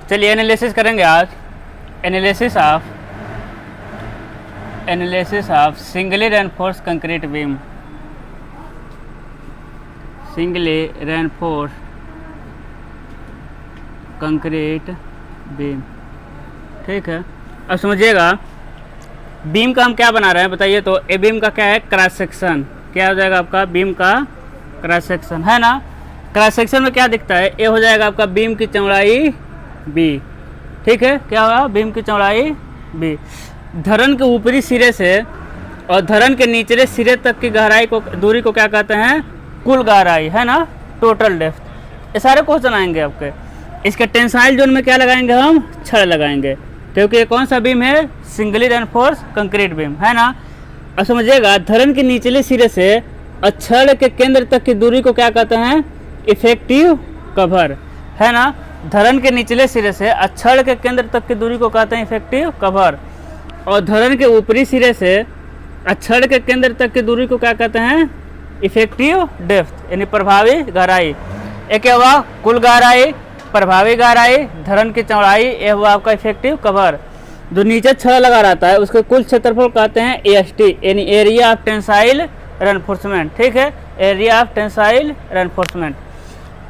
चलिए एनालिसिस करेंगे आज। Analysis of singly reinforce concrete beam. Singly reinforce concrete beam, ठीक है। अब समझिएगा बीम का हम क्या बना रहे हैं बताइए। तो ए बीम का क्या है, क्रॉस सेक्शन। क्या हो जाएगा आपका बीम का क्रॉस सेक्शन, है ना। क्रॉस सेक्शन में क्या दिखता है, ए हो जाएगा आपका बीम की चौड़ाई बी, ठीक है। क्या होगा, बीम की चौड़ाई बी। धरन के ऊपरी सिरे से और धरन के निचले सिरे तक की गहराई को, दूरी को क्या कहते हैं, कुल गहराई, है ना, टोटल डेप्थ। ये सारे क्वेश्चन आएंगे आपके। इसके टेंसाइल जोन में क्या लगाएंगे हम, छड़ लगाएंगे, क्योंकि ये कौन सा बीम है, सिंगली रेनफोर्स कंक्रीट बीम, है ना। अब समझिएगा धरन के निचले सिरे से और छड़ के केंद्र तक की दूरी को क्या कहते हैं, इफेक्टिव कवर, है ना। धरन के निचले सिरे से और छड़ के केंद्र तक की दूरी को कहते हैं इफेक्टिव कवर, और धरन के ऊपरी सिरे से और छड़ के केंद्र तक की दूरी को क्या कहते हैं, इफेक्टिव डेप्थ, यानी प्रभावी गहराई। एक क्या हुआ, कुल गहराई, प्रभावी गहराई, धरन की चौड़ाई, ये हुआ आपका इफेक्टिव कवर। जो नीचे छड़ लगा रहता है उसको कुल क्षेत्रफल कहते हैं AST, यानी एरिया ऑफ टेंसाइल रेनफोर्समेंट, ठीक है, एरिया ऑफ टेंसाइल रेनफोर्समेंट।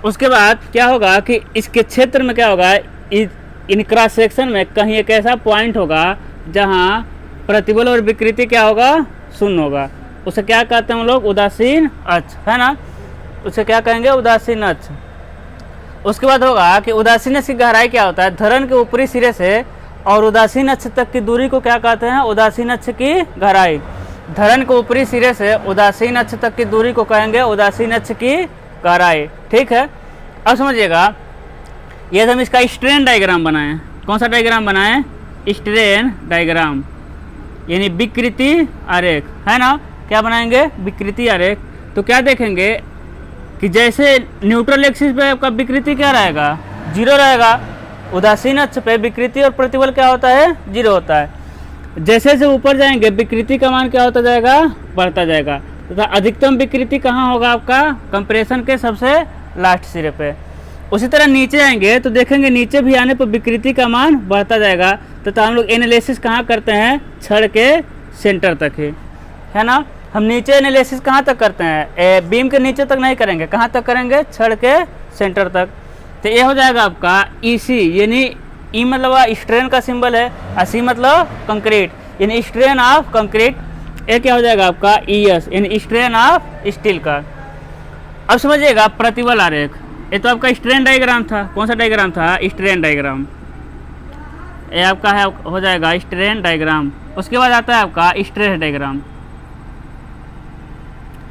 उसके बाद क्या होगा कि इसके क्षेत्र में क्या होगा, इन क्रॉस सेक्शन में कहीं एक ऐसा पॉइंट होगा जहां प्रतिबल और विकृति क्या होगा, शून्य होगा। उसे क्या कहते हैं हम लोग, उदासीन अक्ष, है ना। उसे क्या कहेंगे, उदासीन अक्ष। उसके बाद होगा कि उदासीन अक्ष की गहराई क्या होता है, धरन के ऊपरी सिरे से और उदासीन अक्ष तक की दूरी को क्या कहते हैं, उदासीन अक्ष की गहराई। धरन के ऊपरी सिरे से उदासीन अक्ष तक की दूरी को कहेंगे उदासीन अक्ष की गहराई, ठीक है। अब समझिएगा ये हम इसका स्ट्रेन डायग्राम बनाएं। कौन सा डायग्राम बनाएं, स्ट्रेन डायग्राम, यानी विकृति आरेख, है ना। क्या बनाएंगे, विकृति आरेख। तो क्या देखेंगे कि जैसे न्यूट्रल एक्सिस पे आपका विकृति क्या रहेगा, जीरो रहेगा। उदासीन अक्ष पे विकृति और प्रतिबल क्या होता है, जीरो होता है। जैसे जैसे ऊपर जाएंगे विकृति का मान क्या होता जाएगा, बढ़ता जाएगा। तथा अधिकतम विकृति कहाँ होगा आपका, कंप्रेशन के सबसे लास्ट सिरे पे। उसी तरह नीचे आएंगे तो देखेंगे नीचे भी आने पर विकृति का मान बढ़ता जाएगा। तथा हम लोग एनालिसिस कहाँ करते हैं, छड़ के सेंटर तक ही, है ना। हम नीचे एनालिसिस कहाँ तक करते हैं, बीम के नीचे तक नहीं करेंगे, कहाँ तक करेंगे, छड़ के सेंटर तक। तो ये हो जाएगा आपका EC, यानी ई मतलब स्ट्रेन का सिंबल है, और सी मतलब कंक्रीट, यानी स्ट्रेन ऑफ कंक्रीट। ये क्या हो जाएगा आपका ES, यानी स्ट्रेन ऑफ स्टील का। अब समझिएगा प्रतिबल आरेख। ये तो आपका स्ट्रेन डायग्राम था। कौन सा डायग्राम था, स्ट्रेन डायग्राम। ये आपका है, हो जाएगा स्ट्रेन डायग्राम। उसके बाद आता है आपका स्ट्रेस डायग्राम।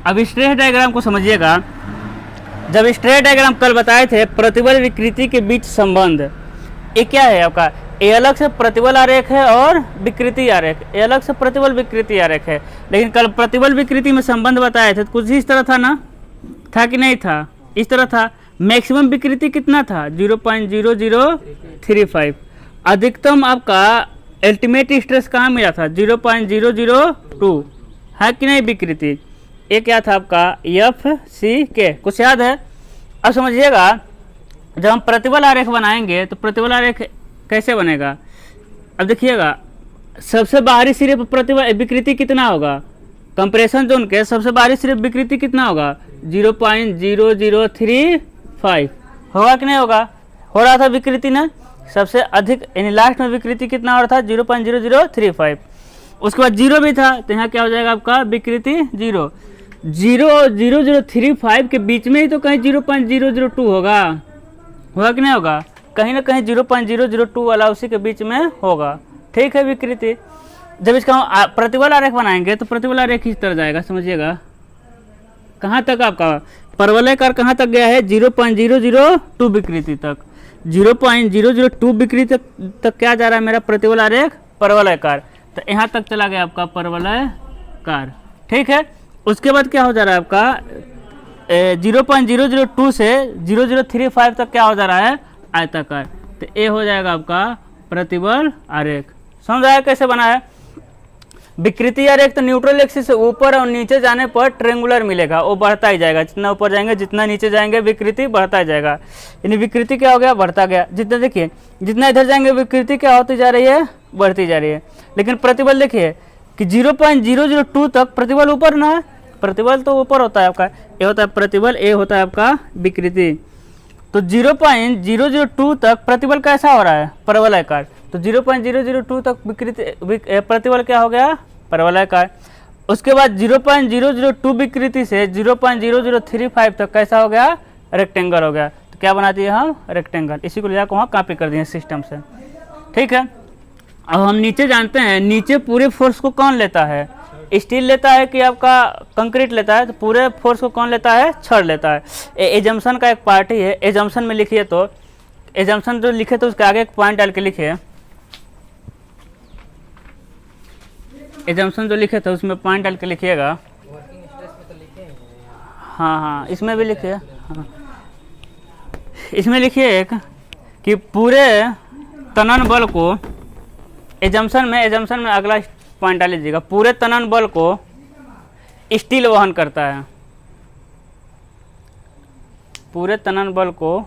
अब स्ट्रेस डायग्राम को समझिएगा। जब स्ट्रेस डायग्राम कल बताए थे प्रतिबल विकृति के बीच संबंध, ये क्या है आपका, ये अलग से प्रतिबल आरेख है और विकृति आरेख, ये अलग से प्रतिबल विकृति आरेख है। लेकिन कल प्रतिबल विकृति में संबंध बताए थे तो कुछ इस तरह था ना, था कि नहीं था, इस तरह था। मैक्सिमम विकृति कितना था, 0.0035। अधिकतम आपका अल्टीमेट स्ट्रेस कहाँ मिला था, 0.002, है कि नहीं विकृति। ये क्या था आपका FCK, कुछ याद है। अब समझिएगा जब हम प्रतिबल आरेख बनाएंगे तो प्रतिबल आरेख कैसे बनेगा। अब देखिएगा सबसे बाहरी सिरे पर प्रतिबल विकृति कितना होगा, कंप्रेशन जोन के सबसे बाहरी सिरे विकृति कितना होगा, 0.0035 होगा कि नहीं होगा, हो रहा था विकृति ना सबसे अधिक, यानी लास्ट में विकृति कितना हो रहा था, 0.0035। उसके बाद जीरो भी था, तो यहाँ क्या हो जाएगा आपका विकृति जीरो। 0.0035 के बीच में ही तो कहीं 0.002 होगा कि नहीं होगा, कहीं ना कहीं 0.002 वाला उसी के बीच में होगा, ठीक है विकृति। जब इसका हम प्रतिबल आरेख बनाएंगे तो प्रतिबल आरेख इस तरह जाएगा, समझिएगा। कहाँ तक आपका परवलयकार कहाँ तक गया है, 0.002 विकृति तक, 0.002 विकृति तक क्या जा रहा है मेरा प्रतिबल आरेख, परवलयकार। तो यहाँ तक चला गया आपका परवलयकार, ठीक है। उसके बाद क्या हो जा रहा है आपका 0.002 से 0035 तक क्या हो जा रहा है, आयताकार। तो ये हो जाएगा आपका प्रतिबल आरेख। समझ आया कैसे बना है। विकृति यार एक तो न्यूट्रल एक्सिस से ऊपर और नीचे जाने पर ट्रेंगुलर मिलेगा, वो बढ़ता ही जाएगा, जितना ऊपर जाएंगे जितना नीचे जाएंगे विकृति बढ़ता ही जाएगा। यानी विकृति क्या हो गया, बढ़ता गया। जितना देखिए जितना इधर जाएंगे विकृति क्या होती जा रही है, बढ़ती जा रही है। लेकिन प्रतिबल देखिए कि 0.002 तक प्रतिबल ऊपर ना है, प्रतिबल तो ऊपर होता है आपका, ये होता है प्रतिबल, ये होता है आपका विकृति। तो 0.002 तक प्रतिबल कैसा हो रहा है, परवलयाकार। तो 0.002 तक विकृति प्रतिबल क्या हो गया, परवलयाकार। उसके बाद 0.002 विकृति से 0.0035 तक कैसा हो गया, रेक्टेंगल हो गया। तो क्या बना दिए हम, रेक्टेंगल। इसी को ले जाकर वहाँ कॉपी कर दिए सिस्टम से, ठीक है। अब हम नीचे जानते हैं, नीचे पूरे फोर्स को कौन लेता है, स्टील लेता है कि आपका कंक्रीट लेता है। तो पूरे फोर्स को कौन लेता है, छड़ लेता है। एजम्पशन का एक पार्टी है, एजम्पशन में लिखिए, तो एजम्पशन जो लिखे तो उसके आगे एक पॉइंट डाल के लिखिए। एजम्पशन जो लिखे थे उसमें पॉइंट डाल के लिखिएगा। हाँ हाँ, इसमें भी लिखिए। हाँ, इसमें लिखिए एक कि पूरे तनन बल को, एजम्पशन में अगला पॉइंट डाल लीजिएगा, पूरे तनन बल को स्टील वहन करता है, पूरे तनन बल को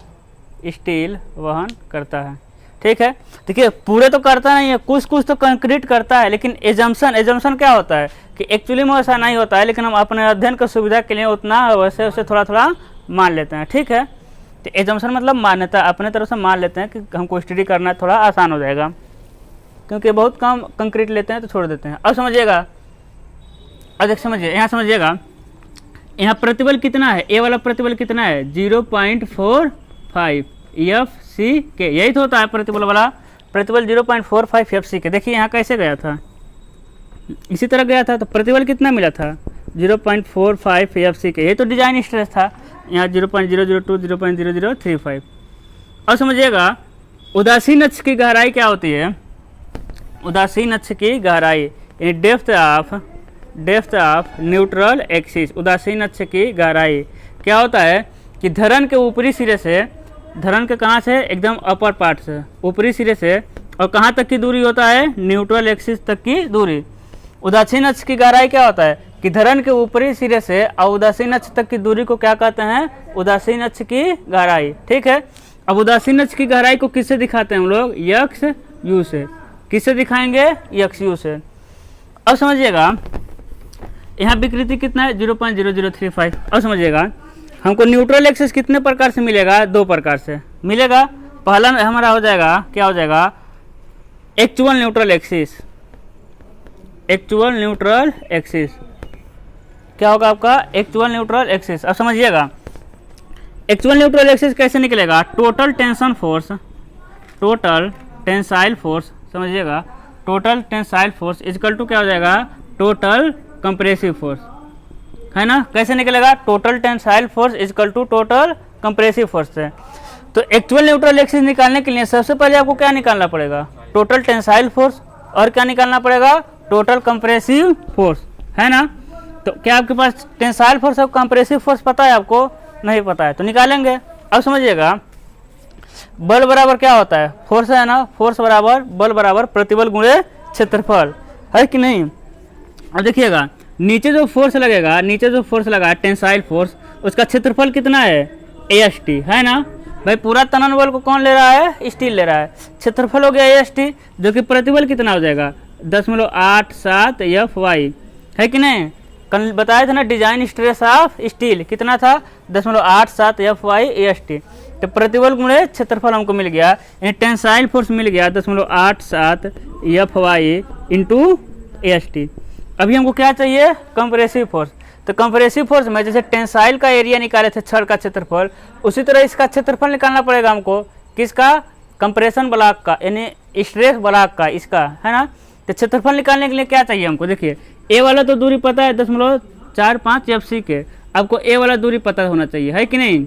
स्टील वहन करता है, ठीक है। देखिए पूरे तो करता नहीं है, कुछ कुछ तो कंक्रीट करता है। लेकिन एजम्पशन क्या होता है कि एक्चुअली में ऐसा नहीं होता है, लेकिन हम अपने अध्ययन की सुविधा के लिए उतना वैसे उसे थोड़ा थोड़ा मान लेते हैं, ठीक है। तो एजम्पशन मतलब मान्यता, अपने तरफ से मान लेते हैं कि हमको स्टडी करना थोड़ा आसान हो जाएगा, क्योंकि बहुत कम कंक्रीट लेते हैं तो छोड़ देते हैं। अब समझिएगा, अब देख समझिए, यहाँ समझिएगा, यहाँ प्रतिबल कितना है, ए वाला प्रतिबल कितना है, 0.45 FC के, यही तो होता है प्रतिबल वाला, प्रतिबल 0.45 FC के। देखिए यहाँ कैसे गया था, इसी तरह गया था, तो प्रतिबल कितना मिला था, 0.45 FC के। ये तो डिजाइन स्ट्रेस था, यहाँ 0.002 0.0035। अब समझिएगा उदासीन अक्ष की गहराई क्या होती है, उदासीन अक्ष की गहराई, डेप्थ ऑफ न्यूट्रल एक्सिस। उदासीन अक्ष की गहराई क्या होता है कि धरन के ऊपरी सिरे से, धरन के कहाँ से, एकदम अपर पार्ट से, ऊपरी सिरे से, और कहाँ तक की दूरी होता है, न्यूट्रल एक्सिस तक की दूरी। उदासीन अक्ष की गहराई क्या होता है कि धरन के ऊपरी सिरे से और उदासीन अक्ष तक की दूरी को क्या कहते हैं, उदासीन अक्ष की गहराई, ठीक है। अब उदासीन अक्ष की गहराई को किससे दिखाते हैं हम लोग, यक्स यू से। किससे दिखाएंगे, यक्स यू से। अब समझिएगा यहाँ विकृति कितना है, 0.0035। अब समझिएगा हमको न्यूट्रल एक्सिस कितने प्रकार से मिलेगा, दो प्रकार से मिलेगा। पहला में हमारा हो जाएगा, क्या हो जाएगा, actual neutral axis. Actual neutral axis क्या होगा आपका, एक्चुअल न्यूट्रल एक्सिस। अब समझिएगा एक्चुअल न्यूट्रल एक्सिस कैसे निकलेगा, total tension force, total tensile force, समझिएगा total tensile force equal to क्या हो जाएगा, टोटल कंप्रेसिव फोर्स, है ना। कैसे निकलेगा, total tensile force equal to total compressive force से। तो एक्चुअल न्यूट्रल एक्सिस निकालने के लिए सबसे पहले आपको क्या निकालना पड़ेगा, टोटल टेंसाइल फोर्स, और क्या निकालना पड़ेगा, टोटल कंप्रेसिव फोर्स, है ना। तो क्या आपके पास टेंसाइल फोर्स और कंप्रेसिव फोर्स पता है, आपको नहीं पता है तो निकालेंगे। अब समझिएगा बल बराबर क्या होता है, फोर्स है ना, फोर्स बराबर बल बराबर प्रतिबल गुणे क्षेत्रफल, है कि नहीं। अब देखिएगा नीचे जो फोर्स लगेगा, नीचे जो फोर्स लगा टेंसाइल फोर्स, उसका क्षेत्रफल कितना है, AST, है ना। भाई पूरा तनन बल को कौन ले रहा है, स्टील ले रहा है, क्षेत्रफल हो गया AST, जो कि प्रतिबल कितना हो जाएगा, 10.87 FY, है कि नहीं। कल बताया था ना डिजाइन स्ट्रेस ऑफ स्टील कितना था, 10.87 FY AST। तो प्रतिबल गुणे क्षेत्रफल हमको मिल गया, यानी टेंसाइल फोर्स मिल गया 10.87 FY इंटू AST। अभी हमको क्या चाहिए, कंप्रेसिव फोर्स। तो कंप्रेसिव फोर्स में जैसे टेंसाइल का एरिया निकाले थे छड़ का क्षेत्रफल, उसी तरह इसका क्षेत्रफल निकालना पड़ेगा हमको, किसका, कंप्रेशन ब्लॉक का, यानी स्ट्रेस ब्लॉक का, इसका, है ना। तो क्षेत्रफल निकालने के लिए क्या चाहिए हमको, देखिए ए वाला तो दूरी पता है 10.45 FC के, आपको ए वाला दूरी पता होना चाहिए, है कि नहीं।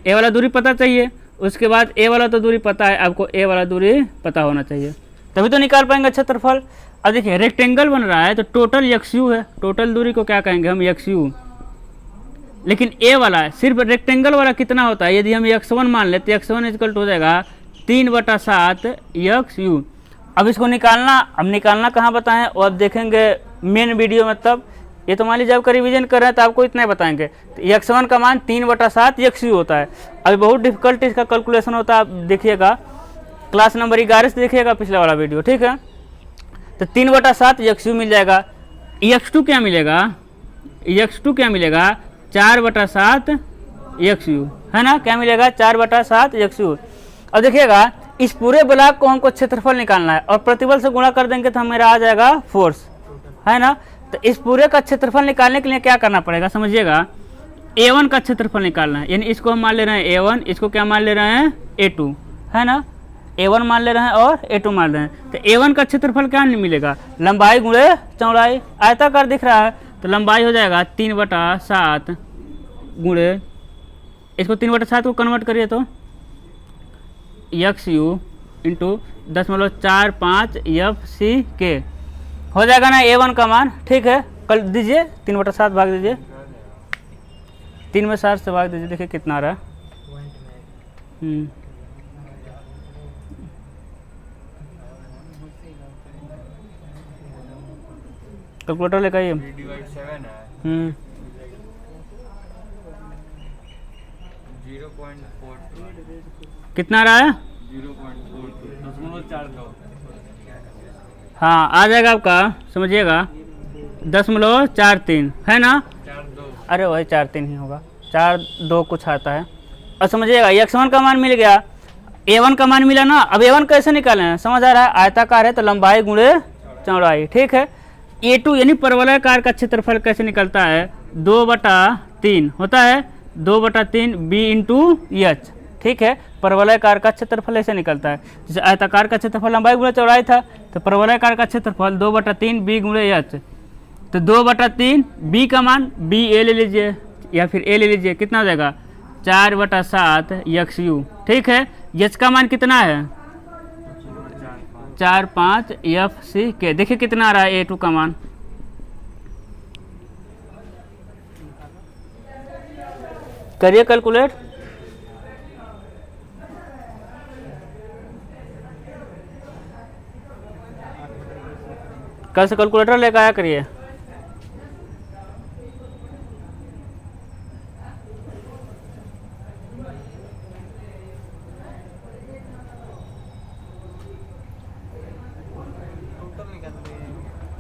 ए वाला दूरी पता चाहिए, उसके बाद ए वाला तो दूरी पता है, आपको ए वाला दूरी पता होना चाहिए, तभी तो निकाल पाएंगे क्षेत्रफल। अब देखिए रेक्टेंगल बन रहा है तो टोटल XU है, टोटल दूरी को क्या कहेंगे हम, XU। लेकिन ए वाला सिर्फ रेक्टेंगल वाला कितना होता है, यदि हम x1 मान लेते, x1 इक्वल हो जाएगा 3/7 XU। अब इसको निकालना, अब निकालना कहाँ बताएं, वो अब देखेंगे मेन वीडियो मतलब ये तो मान लीजिए आपका रिवीजन कर रहे हैं तो आपको इतना ही बताएंगे। तो x1 का मान 3/7 XU होता है। अभी बहुत डिफिकल्ट इसका कैलकुलेशन होता है, आप देखिएगा क्लास नंबर 11 से देखिएगा पिछला वाला वीडियो, ठीक है। तो 3/7 XU मिल जाएगा। x2 क्या मिलेगा, x2 क्या मिलेगा 4/7 XU, है ना, क्या मिलेगा 4/7 XU। अब देखिएगा इस पूरे ब्लॉक को हमको क्षेत्रफल निकालना है और प्रतिबल से गुणा कर देंगे तो मेरा आ जाएगा फोर्स, है ना। तो इस पूरे का क्षेत्रफल निकालने के लिए क्या करना पड़ेगा समझिएगा, A1 का क्षेत्रफल निकालना है, यानी इसको हम मान ले रहे हैं A1, इसको क्या मान ले रहे हैं A2, है ना, A1 मान ले रहे हैं और A2 मान रहे हैं। तो A1 का क्षेत्रफल क्या मिलेगा, लंबाई गुणे चौड़ाई, आयताकार दिख रहा है तो लंबाई हो जाएगा 3/7 गुणे, इसको 3/7 को कन्वर्ट करिए तो XU इंटू 0.45 FC हो जाएगा ना A1 का मान, ठीक है। कल दीजिए 3/7 भाग दीजिए, 3 में 7 से भाग दीजिए, देखिए कितना आ रहा है। कैलकुलेटर लेकर आइए। कितना आ रहा है 0.42 हाँ, आ जाएगा आपका समझिएगा 0.43, है ना, अरे वही 4-3 ही होगा, 4-2 कुछ आता है। और समझिएगा x1 का मान मिल गया, A1 का मान मिला ना। अब A1 कैसे निकालें हैं, समझ आ रहा है, आयताकार है तो लंबाई गुणे चौड़ाई, ठीक है। A2 यानी परवलयाकार का क्षेत्रफल कैसे निकलता है, 2/3 होता है, 2/3 B इंटू H, ठीक है। परवलयाकार का क्षेत्रफल ऐसे निकलता है, जैसे आयताकार का क्षेत्रफल लंबाई गुणे चौड़ाई था, तो परवलयाकार का क्षेत्रफल 2/3 B गुणे H। तो 2/3 B का मान B A ले लीजिए या फिर A ले लीजिए, कितना हो जाएगा 4/7 XU, ठीक है। H का मान कितना है 4.5 FC। देखिए कितना आ रहा है A2 का मान, करिए कैलकुलेट। कल से कैलकुलेटर लेकर आया करिए।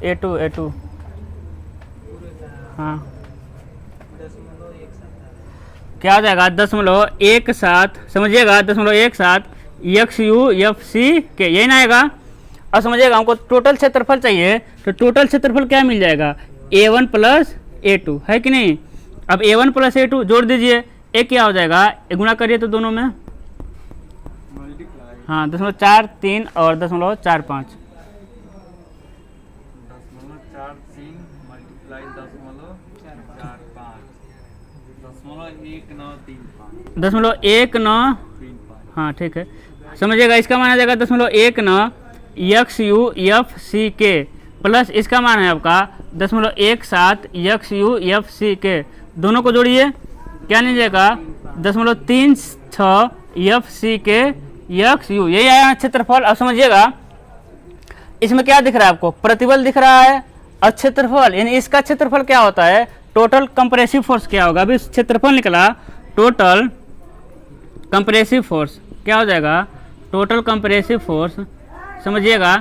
A2 हाँ, क्या आ जाएगा 0.17, समझिएगा 0.17 XU FC, यही ना आएगा। और समझिएगा हमको टोटल क्षेत्रफल चाहिए, तो टोटल क्षेत्रफल क्या मिल जाएगा A1 प्लस A2, है कि नहीं। अब A1 प्लस A2 जोड़ दीजिए, एक क्या हो जाएगा, गुणा करिए तो दोनों में, हाँ 0.43 और 0.45, 0.19, हाँ ठीक है। समझिएगा इसका मान आ जाएगा 0.19 XU FC प्लस इसका मान है आपका 0.17 XU FC, दोनों को जोड़िए, क्या लीजिएगा 0.36 FC XU, यही आया क्षेत्रफल। अब समझिएगा इसमें क्या दिख रहा है आपको, प्रतिबल दिख रहा है और क्षेत्रफल, यानी इसका क्षेत्रफल क्या होता है, टोटल कंप्रेसिव फोर्स क्या होगा। अभी क्षेत्रफल निकला, टोटल कंप्रेसिव फोर्स क्या हो जाएगा, टोटल कंप्रेसिव फोर्स। समझिएगा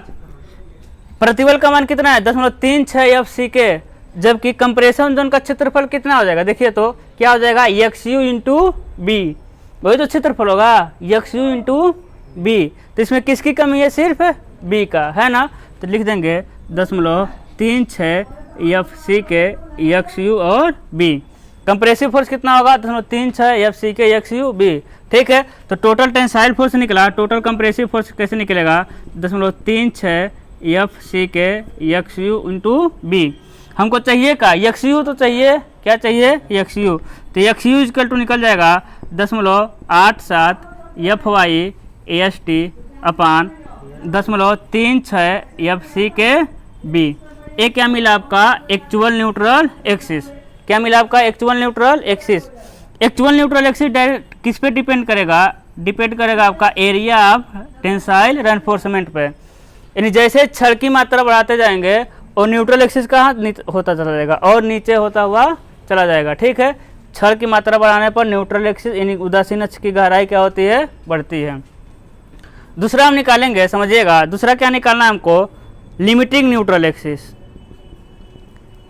प्रतिबल का मान कितना है 0.36 FC, जबकि कंप्रेशन जोन का क्षेत्रफल कितना हो जाएगा, देखिए तो क्या हो जाएगा XU इंटू B, वही तो क्षेत्रफल होगा XU इंटू B। तो इसमें किसकी कमी है, सिर्फ B का, है ना। तो लिख देंगे 0.36 FC XU और B। कंप्रेसिव फोर्स कितना होगा 0.36 FC XU B, ठीक है। तो टोटल टेंसाइल फोर्स निकला, टोटल कंप्रेसिव फोर्स कैसे निकलेगा 0.36 FC XU इंटू B। हमको चाहिए का XU, तो चाहिए क्या चाहिए XU, तो XU इक्वल टू निकल जाएगा 0.87 FY AST अपान 0.36 FC B। एक क्या मिला आपका एक्चुअल न्यूट्रल एक्सिस, क्या मिला आपका actual neutral axis. Actual neutral axis direct किस पे डिपेंड करेगा, डिपेंड करेगा आपका एरिया ऑफ टेंसाइल रेनफोर्समेंट पे, यानी जैसे छड़ की मात्रा बढ़ाते जाएंगे और न्यूट्रल एक्सिस कहाँ होता चला जाएगा और नीचे होता हुआ चला जाएगा। ठीक है, क्षण की मात्रा बढ़ाने पर न्यूट्रल एक्सिस यानी उदासीन अक्ष की गहराई क्या होती है, बढ़ती है। दूसरा हम निकालेंगे, समझिएगा, दूसरा क्या निकालना है हमको, limiting neutral axis.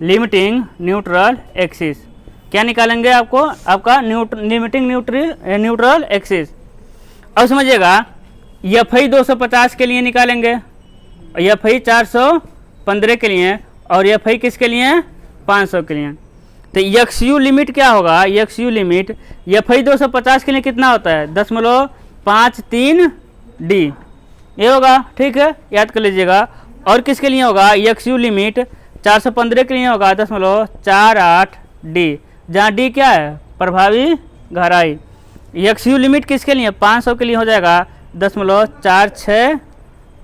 Limiting neutral axis क्या निकालेंगे आपको, आपका लिमिटिंग न्यूट्रल एक्सिस। अब समझिएगा, एफ आई 250 के लिए निकालेंगे, एफ आई 415 के लिए, और एफ आई किसके लिए, 500 के लिए। तो एक्स यू लिमिट क्या होगा, x you limit F I 250 के लिए कितना होता है, 0.53 डी, ये होगा। ठीक है, याद कर लीजिएगा। और किसके लिए होगा, एक्स यू लिमिट 415 के लिए होगा 0.48 डी, जहाँ डी क्या है, प्रभावी गहराई। एक्स यू लिमिट किसके लिए, 500 के लिए हो जाएगा 0.46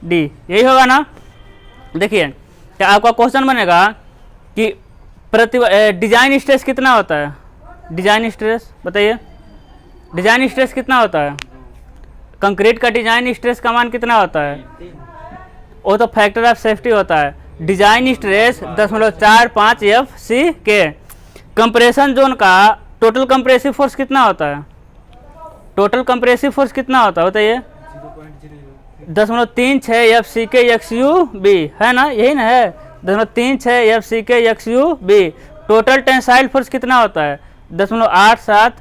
डी, यही होगा ना। देखिए, क्या आपका क्वेश्चन बनेगा कि डिजाइन स्ट्रेस कितना होता है, डिजाइन स्ट्रेस बताइए, डिजाइन स्ट्रेस कितना होता है, कंक्रीट का डिजाइन स्ट्रेस का मान कितना होता है, वो तो फैक्टर ऑफ सेफ्टी होता है। डिजाइन स्ट्रेस 0.45 एफ सी के। कंप्रेशन जोन का टोटल कंप्रेसिव फोर्स कितना होता है, टोटल कंप्रेसिव फोर्स कितना होता है बताइए, 0.36 f c k x u B, है ना, यही ना है, 0.36 f c k x u b. Total tensile force कितना होता है, 0.87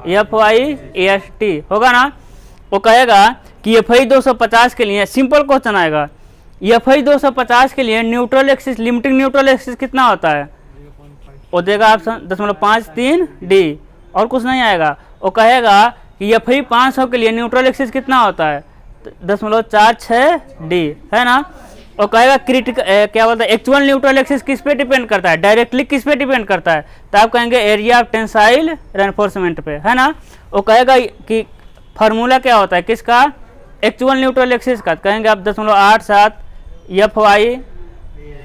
एफ वाई एस टी, होगा ना। वो कहेगा कि एफ आई 250 के लिए, सिंपल क्वेश्चन आएगा, एफ आई 250 के लिए neutral axis, limiting neutral axis कितना होता है, वो देगा ऑप्शन 0.53 डी, और कुछ नहीं आएगा। वो कहेगा कि एफ आई 500 के लिए न्यूट्रल एक्सिस कितना होता है, 0.46 डी, है ना। और कहेगा क्या बोलता है, एक्चुअल न्यूट्रल एक्सिस किस पे डिपेंड करता है, डायरेक्टली किस पे डिपेंड करता है, तो आप कहेंगे एरिया ऑफ टेंसाइल रेनफोर्समेंट पे, है ना। वो कहेगा कि फार्मूला क्या होता है किसका, एक्चुअल न्यूट्रल एक्सिस का, कहेंगे आप 0.87 f y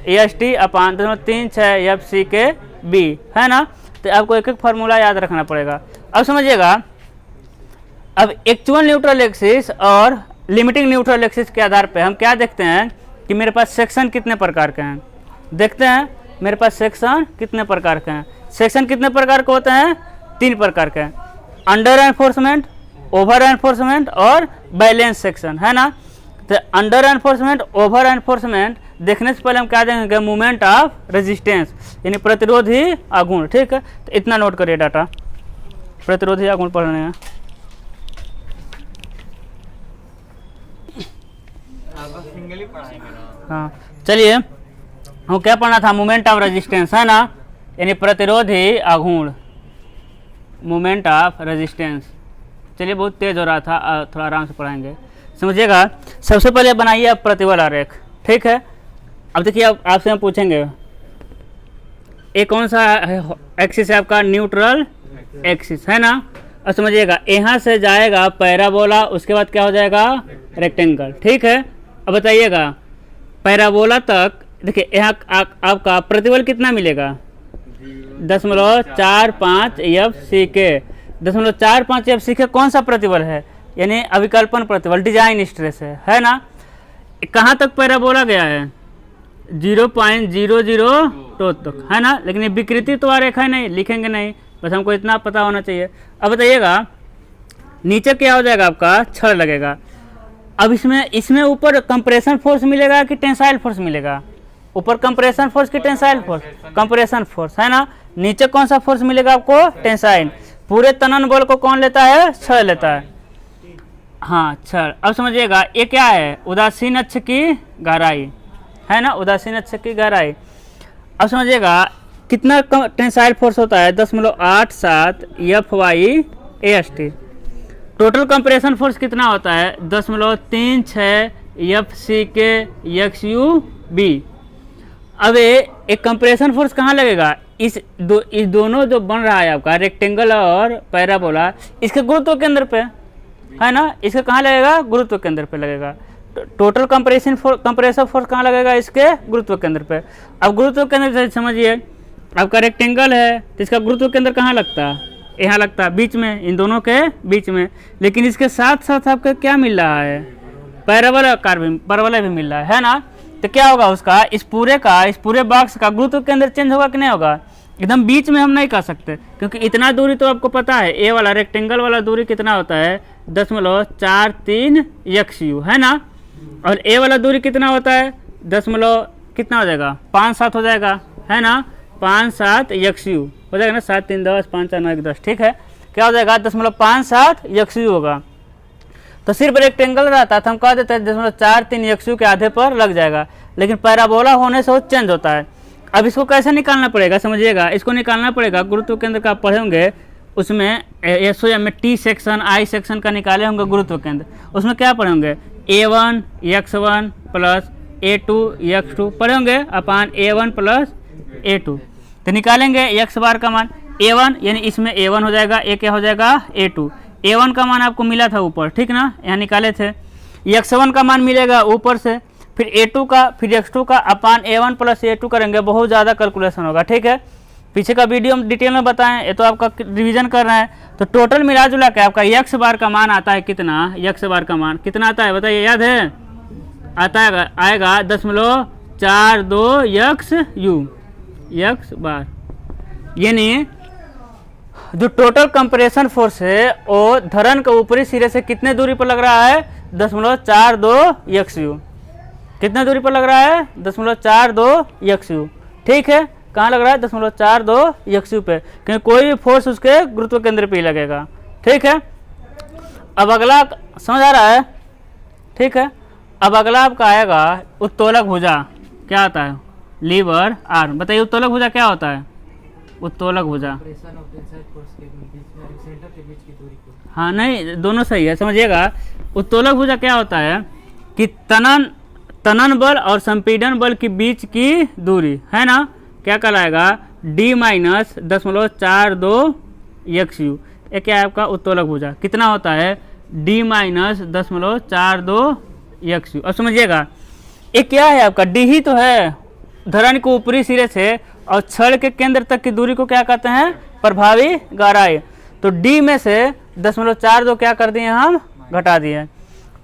s T upon 0.36 f c k B, है ना। तो आपको एक एक फार्मूला याद रखना पड़ेगा। अब समझिएगा, अब एक्चुअल न्यूट्रल एक्सिस और लिमिटिंग न्यूट्रल एक्सिस के आधार पे हम क्या देखते हैं कि मेरे पास सेक्शन कितने प्रकार के हैं, देखते हैं मेरे पास सेक्शन कितने प्रकार के हैं। सेक्शन कितने प्रकार के होते हैं, 3 प्रकार के हैं, अंडर एनफोर्समेंट, ओवर एनफोर्समेंट और बैलेंस सेक्शन, है ना। तो अंडर एनफोर्समेंट, ओवर एनफोर्समेंट देखने से पहले हम क्या देखेंगे, मूवमेंट ऑफ रेजिस्टेंस यानी प्रतिरोधी आघूर्ण। ठीक है, तो इतना नोट करिए डाटा, प्रतिरोधी आघूर्ण पढ़ने हैं। हाँ, चलिए, हम क्या पढ़ना था, मूवमेंट ऑफ रेजिस्टेंस, है ना, यानी प्रतिरोधी आघूर्ण, मूवमेंट ऑफ रेजिस्टेंस। चलिए, बहुत तेज हो रहा था, थोड़ा आराम से पढ़ाएंगे, समझिएगा। सबसे पहले बनाइए आप प्रतिबल आरेख। ठीक है, अब देखिए, आपसे हम पूछेंगे ये कौन सा एक्सिस है आपका, न्यूट्रल एक्सिस, है ना। अब समझिएगा, यहाँ से जाएगा पैराबोला, उसके बाद क्या हो जाएगा, रेक्टेंगल। ठीक है, अब बताइएगा, पैराबोला तक देखिए यहाँ आपका प्रतिबल कितना मिलेगा, 0.45 एफ सी के। 0.45 एफ सी के कौन सा प्रतिबल है, यानी अविकल्पन प्रतिबल, डिजाइन स्ट्रेस है ना। कहाँ तक पैराबोला गया है, 0.002 तक, है ना। लेकिन ये विकृति तो आरेख है नहीं, लिखेंगे नहीं, बस हमको इतना पता होना चाहिए। अब बताइएगा, नीचे क्या हो जाएगा आपका, छड़ लगेगा। अब इसमें ऊपर कंप्रेशन फोर्स मिलेगा कि टेंसाइल फोर्स मिलेगा, ऊपर कंप्रेशन फोर्स की टेंसाइल फोर्स, कंप्रेशन फोर्स, है ना। नीचे कौन सा फोर्स मिलेगा आपको, टेंसाइल। पूरे तनन बल को कौन लेता है, छड़ लेता है, हाँ छड़। अब समझिएगा, ये क्या है, उदासीन अक्ष की गहराई, है ना, उदासीन अक्ष की गहराई। अब समझिएगा, कितना टेंसाइल फोर्स होता है, 0.87 f y s t. Total compression force कितना होता है, 0.36 f c k x u B. अब एक कंप्रेशन फोर्स कहाँ लगेगा, इस दोनों जो बन रहा है आपका रेक्टेंगल और पैराबोला, इसके गुरुत्व केंद्र पे, है ना। इसके कहाँ लगेगा, गुरुत्व केंद्र पे लगेगा। टोटल कंप्रेशन फोर्स कहाँ लगेगा, इसके गुरुत्व केंद्र पे। अब गुरुत्व केंद्र से समझिए, आपका रेक्टेंगल है तो इसका गुरुत्व केंद्र कहाँ लगता है, यहाँ लगता है, बीच में, इन दोनों के बीच में। लेकिन इसके साथ साथ आपको क्या मिल रहा है, पैराबोला भी मिल रहा है ना। तो क्या होगा उसका, इस पूरे बॉक्स का गुरुत्व केंद्र चेंज होगा कि नहीं होगा। एकदम बीच में हम नहीं कर सकते, क्योंकि इतना दूरी तो आपको पता है, ए वाला रेक्टेंगल वाला दूरी कितना होता है 0.43 XU है ना, और ए वाला दूरी कितना होता है कितना हो जाएगा 5-7 हो जाएगा है ना, 5-7 XU हो जाएगा ना, 7 3 10 5 4 9 1 10 ठीक है, क्या हो जाएगा 0.57 XU होगा। तो सिर्फ रेक्टेंगल रहता तो हम कह देते हैं 0.43 XU के आधे पर लग जाएगा, लेकिन पैराबोला होने से वो चेंज होता है। अब इसको कैसे निकालना पड़ेगा समझिएगा, इसको निकालना पड़ेगा गुरुत्व केंद्र का पढ़ेंगे, उसमें एसओएम में टी सेक्शन आई सेक्शन का निकाले होंगे गुरुत्व केंद्र, उसमें क्या पढ़ेंगे A1 x1 plus A2 x2 पढ़ेंगे अपान A1 प्लस A2। तो निकालेंगे x बार का मान A1 यानी इसमें A1 हो जाएगा, A क्या हो जाएगा A2। A1 का मान आपको मिला था ऊपर ठीक ना, यहाँ निकाले थे। x1 का मान मिलेगा ऊपर से, फिर A2 का, फिर x2 का अपान A1 प्लस A2 करेंगे, बहुत ज़्यादा कैलकुलेशन होगा ठीक है। पीछे का वीडियो हम डिटेल में बताएं, ये तो आपका रिवीजन कर रहे हैं। तो टोटल मिला जुला के आपका x बार का मान आता है कितना, x बार का मान कितना आता है बताइए, याद है, आता है आएगा 0.42 XU x बार, यानी जो टोटल कंप्रेशन फोर्स है वो धरन के ऊपरी सिरे से कितने दूरी पर लग रहा है 0.42 XU। कितने दूरी पर लग रहा है 0.42 XU ठीक है। कहाँ लग रहा है 0.42 XU पे, क्योंकि कोई भी फोर्स उसके गुरुत्व केंद्र पे ही लगेगा ठीक है। अब अगला समझ आ रहा है ठीक है। अब अगला आपका आएगा उत्तोलक भुजा, क्या आता है लीवर आर्म। बताइए उत्तोलक भुजा क्या होता है, उत्तोलक भुजा, हाँ नहीं दोनों सही है समझिएगा। उत्तोलक भुजा क्या होता है कि तनन बल और संपीड़न बल के बीच की दूरी है ना, क्या कहलाएगा D-0.42 XU। ये क्या है आपका उत्तोलक भुजा, कितना होता है D-0.42 XU। अब समझिएगा ये क्या है आपका D ही तो है धरन के ऊपरी सिरे से और छड़ के केंद्र तक की दूरी को क्या कहते हैं प्रभावी गहराई। तो D में से 0.42 क्या कर दिए हम घटा दिए,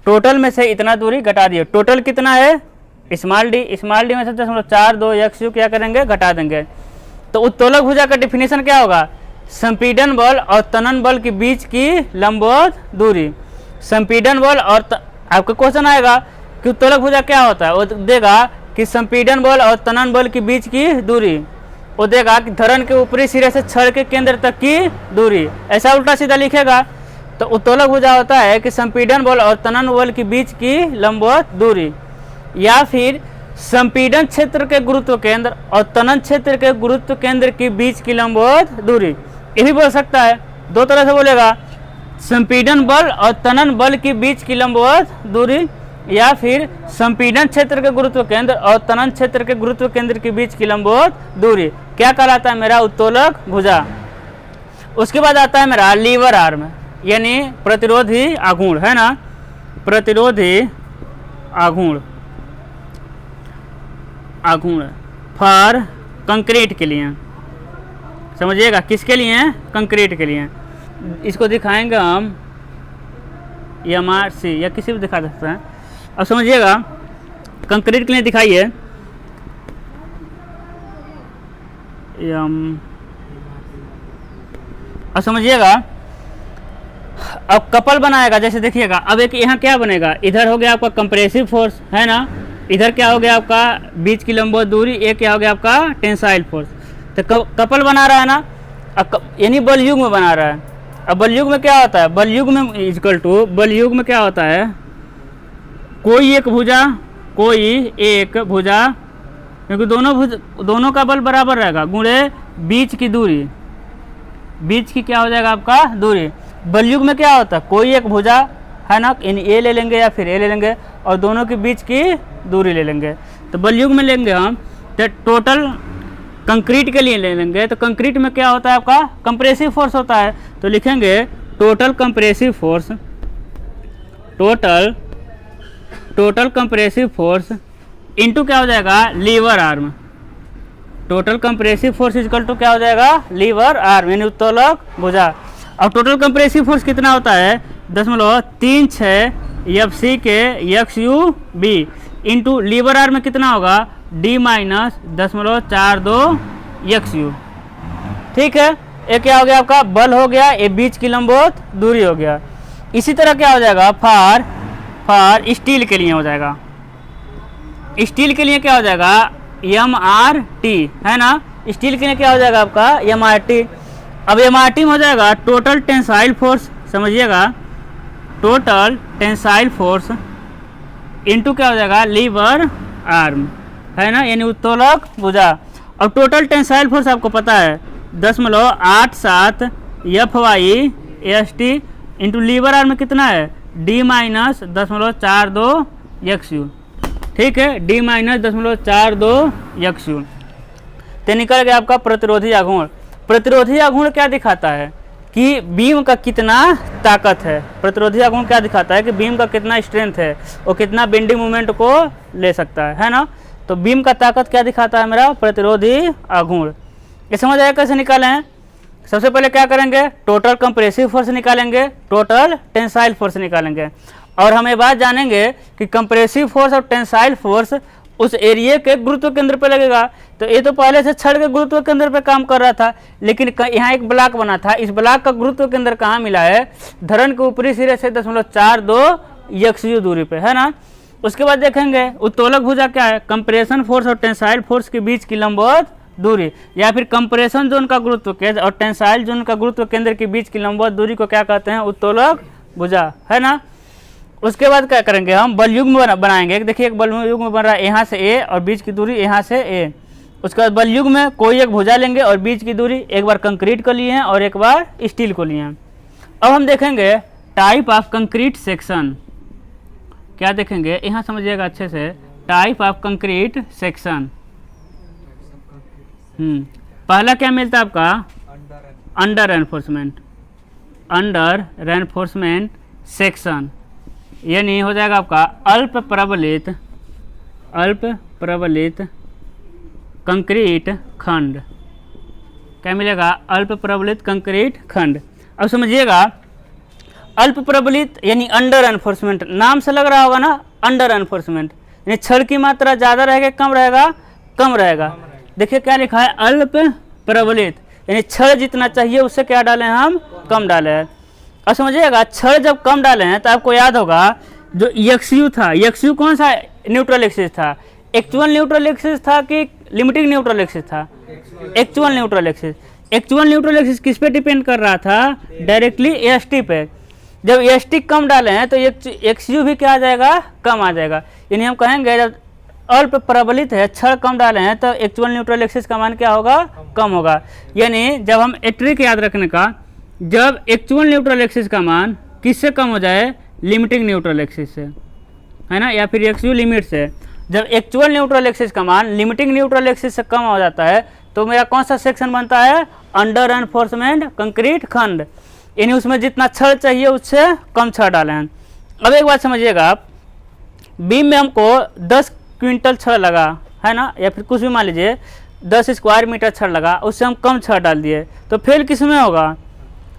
टोटल में से इतना दूरी घटा दिए। टोटल कितना है स्मॉल डी में से 0.42 XU क्या करेंगे घटा देंगे। तो उत्तोलक भुजा का डिफिनेशन क्या होगा, संपीड़न बल और तनन बल के बीच की लंबवत दूरी। संपीड़न बल और आपका क्वेश्चन आएगा कि उत्तोलक भुजा क्या होता है, वो देगा कि संपीड़न बल और तनन बल के बीच की दूरी, वो देगा कि धरन के ऊपरी सिरे से छड़ के केंद्र तक की दूरी, ऐसा उल्टा सीधा लिखेगा। तो उत्तोलक भुजा होता है कि संपीड़न बल और तनन बल के बीच की लंबवत दूरी, या फिर संपीड़न क्षेत्र के गुरुत्व केंद्र और तनन क्षेत्र के गुरुत्व केंद्र के बीच की लंबवत दूरी। ये भी बोल सकता है, दो तरह से बोलेगा, संपीड़न बल और तनन बल के बीच की लंबवत दूरी, या फिर संपीड़न क्षेत्र के गुरुत्व केंद्र और तनन क्षेत्र के गुरुत्व केंद्र के बीच की लंबवत दूरी क्या कहलाता है मेरा उत्तोलक भुजा। उसके बाद आता है मेरा लीवर आर्म, यानी प्रतिरोधी आघूर्ण है ना, प्रतिरोधी आघूर्ण फॉर कंक्रीट के लिए, समझिएगा किसके लिए, कंक्रीट के लिए। इसको दिखाएंगे हम MRC या किसी भी दिखा सकते हैं। अब समझिएगा कंक्रीट के लिए दिखाइए अब समझिएगा। अब कपल बनाएगा, जैसे देखिएगा अब एक यहाँ क्या बनेगा, इधर हो गया आपका कंप्रेसिव फोर्स है ना, इधर क्या हो गया आपका बीच की लंबवत दूरी, एक क्या हो गया आपका टेंसाइल फोर्स। तो कपल बना रहा है ना, यानी बलयुग में बना रहा है। अब बलयुग में क्या होता है, बलयुग में इक्वल टू बलयुग में क्या होता है, कोई एक भुजा क्योंकि दोनों का बल बराबर रहेगा गुणे बीच की दूरी, बीच की क्या हो जाएगा आपका दूरी। बलयुग में क्या होता है, कोई एक भुजा है ना, यानी ए ले लेंगे या फिर ए ले लेंगे और दोनों के बीच की दूरी ले लेंगे। तो बलयुग में लेंगे हम तो टोटल कंक्रीट के लिए ले लेंगे, तो कंक्रीट में क्या होता है आपका कंप्रेसिव फोर्स होता है। तो लिखेंगे total compressive force, total compressive force into क्या हो जाएगा lever arm. Total compressive force equal to क्या हो जाएगा लीवर आर्म, यानी उत्तोलक भुजा। अब टोटल कंप्रेसिव फोर्स कितना होता है 0.36 FC के XUB, इंटू लीवर आर में कितना होगा D-10.42 ठीक है। ये क्या हो गया आपका बल हो गया, ये बीच की लंबवत दूरी हो गया। इसी तरह क्या हो जाएगा फॉर स्टील के लिए हो जाएगा, स्टील के लिए क्या हो जाएगा MRT है ना, स्टील के लिए क्या हो जाएगा आपका MRT। अब MRT में हो जाएगा टोटल टेंसाइल फोर्स, समझिएगा टोटल टेंसाइल फोर्स इनटू क्या हो जाएगा लीवर आर्म है ना, यानी उत्तोलक भुजा। अब टोटल टेंसाइल फोर्स आपको पता है 10.87 FYST इंटू लीवर आर्म में कितना है D-10.42 ठीक है, D-10.42 तो निकल गया आपका प्रतिरोधी आघूर्ण। प्रतिरोधी आघूर्ण क्या दिखाता है कि बीम का कितना ताकत है, प्रतिरोधी आघूर्ण क्या दिखाता है कि बीम का कितना स्ट्रेंथ है और कितना बेंडिंग मोमेंट को ले सकता है ना। तो बीम का ताकत क्या दिखाता है मेरा प्रतिरोधी आघूर्ण। ये समझ आया कैसे निकालें। सबसे पहले क्या करेंगे टोटल कंप्रेसिव फोर्स निकालेंगे, टोटल टेंसाइल फोर्स निकालेंगे, और हम ये बात जानेंगे कि कंप्रेसिव फोर्स और टेंसाइल फोर्स उस एरिया के गुरुत्व केंद्र पे लगेगा। तो ये तो पहले से छड़ के गुरुत्व केंद्र पे काम कर रहा था, लेकिन यहाँ एक ब्लॉक बना था, इस ब्लॉक का गुरुत्व केंद्र कहाँ मिला है धरन के ऊपरी सिरे से 0.42 XU दूरी पे है ना। उसके बाद देखेंगे उत्तोलक भुजा क्या है कंप्रेशन फोर्स और टेंसाइल फोर्स के बीच की लंबवत दूरी, या फिर कंप्रेशन जोन का गुरुत्व केंद्र और टेंसाइल जोन का गुरुत्व केंद्र के बीच की लंबवत दूरी को क्या कहते हैं उत्तोलक भुजा है ना। उसके बाद क्या करेंगे हम बल युग्म बनाएंगे। देखिए एक बल युग्म बन रहा है यहाँ से ए और बीच की दूरी यहाँ से ए। उसके बाद बल युग्म में कोई एक भुजा लेंगे और बीच की दूरी एक बार कंक्रीट को लिए हैं और एक बार स्टील को लिए हैं। अब हम देखेंगे टाइप ऑफ कंक्रीट सेक्शन, क्या देखेंगे यहाँ समझिएगा अच्छे से, टाइप ऑफ कंक्रीट सेक्शन। पहला क्या मिलता है आपका अंडर रेनफोर्समेंट सेक्शन, यानी हो जाएगा आपका अल्प प्रबलित कंक्रीट खंड। क्या मिलेगा अल्प प्रबलित कंक्रीट खंड। अब समझिएगा अल्प प्रबलित यानी अंडर एनफोर्समेंट, नाम से लग रहा होगा ना अंडर एनफोर्समेंट, यानी छड़ की मात्रा ज़्यादा रहेगा कम रहेगा, कम रहेगा। देखिए क्या लिखा है अल्प प्रबलित, यानी छड़ जितना चाहिए उससे क्या डालें हम कम डाले हैं। अब समझिएगा छड़ जब कम डाले हैं तो आपको याद होगा जो XU था, XU कौन सा न्यूट्रल एक्सिस था, एक्चुअल न्यूट्रल एक्सिस था कि लिमिटिंग न्यूट्रल एक्सिस था, actual neutral axis. Actual neutral axis किस पे डिपेंड कर रहा था डायरेक्टली ST पे। जब ST कम डाले हैं तो XU भी क्या आ जाएगा कम आ जाएगा, यानी हम कहेंगे जब अल्प प्रबलित है छड़ कम डाले हैं तो एक्चुअल न्यूट्रल एक्सिस का मान क्या होगा कम होगा। यानी जब हम ट्रिक याद रखने का, जब एक्चुअल न्यूट्रल एक्सिस का मान किससे कम हो जाए लिमिटिंग न्यूट्रल एक्सिस से है ना, या फिर XU लिमिट से। जब एक्चुअल न्यूट्रल एक्सिस का मान लिमिटिंग न्यूट्रल एक्सिस से कम हो जाता है तो मेरा कौन सा सेक्शन बनता है अंडर एनफोर्समेंट कंक्रीट खंड, यानी उसमें जितना छड़ चाहिए उससे कम छड़ डाले हैं। अब एक बात समझिएगा आप, बीम में हमको 10 क्विंटल छड़ लगा है ना, या फिर कुछ भी मान लीजिए 10 स्क्वायर मीटर छड़ लगा, उससे हम कम छड़ डाल दिए तो फेल किस में होगा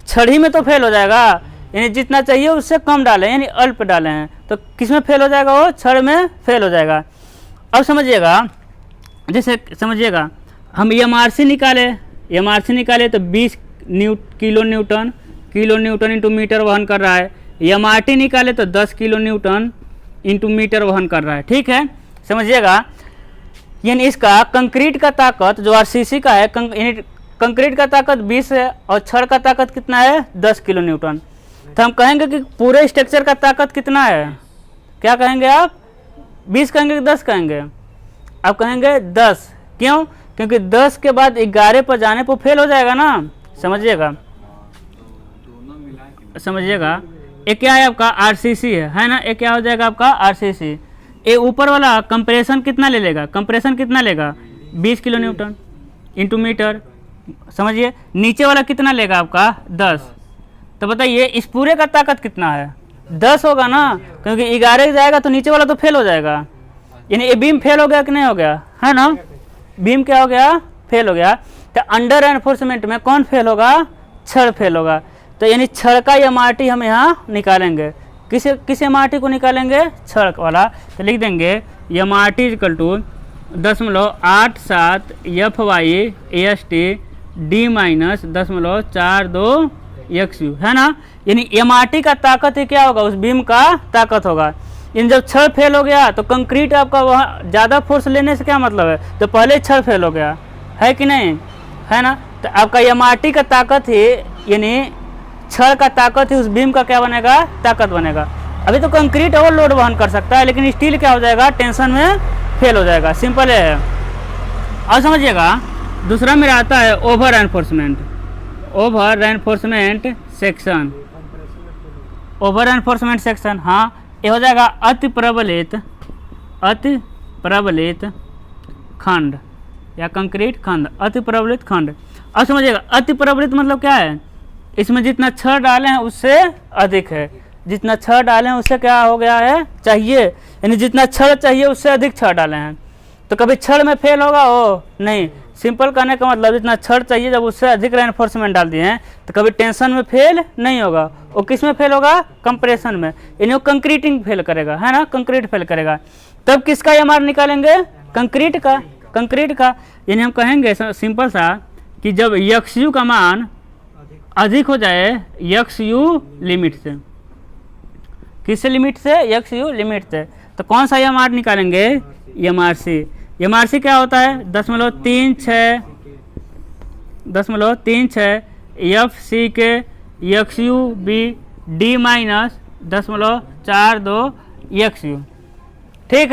छड़ ही में तो फेल हो जाएगा, यानी जितना चाहिए उससे कम डालें यानी अल्प डाले हैं तो किस में फेल हो जाएगा वो छड़ में फेल हो जाएगा। अब समझिएगा जैसे समझिएगा हम MRC निकाले तो 20 किलो न्यूटन इंटू मीटर वहन कर रहा है। MRT निकाले तो 10 किलो न्यूटन इंटू मीटर वहन कर रहा है, ठीक है समझिएगा। यानी इसका कंक्रीट का ताकत जो RCC का है, कंक्रीट का ताकत 20 है और छड़ का ताकत कितना है 10 किलो न्यूटन। तो हम कहेंगे कि पूरे स्ट्रक्चर का ताकत कितना है, क्या कहेंगे आप 20 कहेंगे कि 10 कहेंगे, आप कहेंगे 10। क्यों, क्योंकि 10 के बाद 11 पर जाने पर फेल हो जाएगा ना, समझिएगा। ये क्या है आपका RCC है ना, ये क्या हो जाएगा आपका RCC। ये ऊपर वाला कंप्रेशन कितना ले लेगा, 20 किलो न्यूटन इंटू मीटर, समझिए। नीचे वाला कितना लेगा आपका 10, तो बताइए इस पूरे का ताकत कितना है 10 होगा ना, क्योंकि 11 जाएगा तो नीचे वाला तो फेल हो जाएगा। यानी ये बीम फेल हो गया कि नहीं हो गया, है ना, बीम क्या हो गया फेल हो गया। तो अंडर एनफोर्समेंट में कौन फेल होगा छड़ फेल होगा। तो यानी छड़ का MRT हम यहाँ निकालेंगे, किस MRT को निकालेंगे? छड़ वाला। तो लिख देंगे MRT equal to 0.87 FY/ST D minus 0.42 XU, है ना। यानी MRT का ताकत ही क्या होगा? उस बीम का ताकत होगा। इन जब छड़ फेल हो गया तो कंक्रीट आपका वहाँ ज़्यादा फोर्स लेने से क्या मतलब है? तो पहले छड़ फेल हो गया है कि नहीं, है ना। तो आपका MRT का ताकत ही यानी छड़ का ताकत ही उस बीम का क्या बनेगा? ताकत बनेगा। अभी तो कंक्रीट और लोड वहन कर सकता है, लेकिन स्टील क्या हो जाएगा? टेंशन में फेल हो जाएगा। सिंपल है। और समझिएगा दूसरा मेरा आता है over enforcement section. Over enforcement section, हाँ, ये हो जाएगा अति प्रबलित खंड या कंक्रीट खंड, अति प्रबलित खंड। अब समझिएगा अति प्रबलित मतलब क्या है? इसमें जितना छड़ डाले हैं उससे अधिक है, जितना छड़ डाले हैं उससे क्या हो गया है? चाहिए, यानी जितना छड़ चाहिए उससे अधिक छड़ डाले हैं। तो कभी छड़ में फेल होगा? ओ नहीं। सिंपल कहने का मतलब जितना छड़ चाहिए जब उससे अधिक रेनफोर्समेंट डाल दिए हैं तो कभी टेंशन में फेल नहीं होगा। वो किस में फेल होगा? कंप्रेशन में, यानी वो कंक्रीटिंग फेल करेगा, है ना, कंक्रीट फेल करेगा। तब किसका MR निकालेंगे? कंक्रीट का। यानी हम कहेंगे सिंपल सा कि जब XU का मान अधिक हो जाए XU लिमिट से, किससे लिमिट से? XU लिमिट से। तो कौन सा MR निकालेंगे? MRC क्या होता है? 0.36 FC के XU B D minus 0.42 XU। ठीक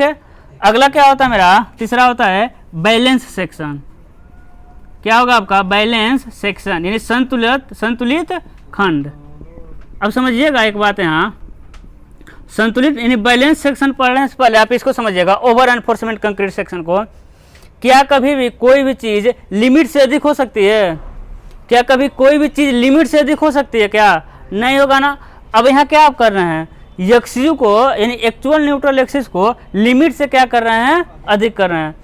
है। अगला क्या होता है मेरा? तीसरा होता है बैलेंस सेक्शन। क्या होगा आपका? बैलेंस सेक्शन, यानी संतुलित खंड। अब समझिएगा एक बात है, यहाँ संतुलित यानी बैलेंस सेक्शन पढ़ने से पहले आप इसको समझिएगा, ओवर एनफोर्समेंट कंक्रीट सेक्शन को। क्या कभी भी कोई भी चीज़ लिमिट से अधिक हो सकती है? क्या कभी कोई भी चीज़ लिमिट से अधिक हो सकती है? क्या नहीं होगा ना। अब यहाँ क्या आप कर रहे हैं? XU को यानी एक्चुअल न्यूट्रल एक्सिस को लिमिट से क्या कर रहे हैं? अधिक कर रहे हैं।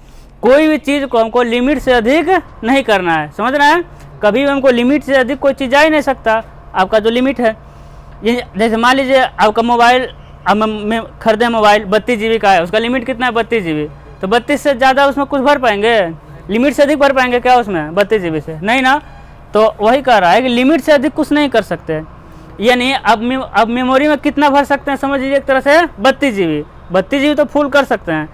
कोई भी चीज़ को हमको लिमिट से अधिक नहीं करना है, समझ रहे हैं। कभी भी हमको लिमिट से अधिक कोई चीज़ जा ही नहीं सकता। आपका जो लिमिट है, ये जैसे मान लीजिए आपका मोबाइल, अब मैं खरीदे मोबाइल 32 GB का है, उसका लिमिट कितना है? 32 GB। तो 32 से ज़्यादा उसमें कुछ भर पाएंगे? लिमिट से अधिक भर पाएंगे क्या उसमें 32 GB से? नहीं ना। तो वही कह रहा है कि लिमिट से अधिक कुछ नहीं कर सकते। यानी अब मेमोरी में कितना भर सकते हैं? समझ लीजिए एक तरह से 32 GB तो फुल कर सकते हैं।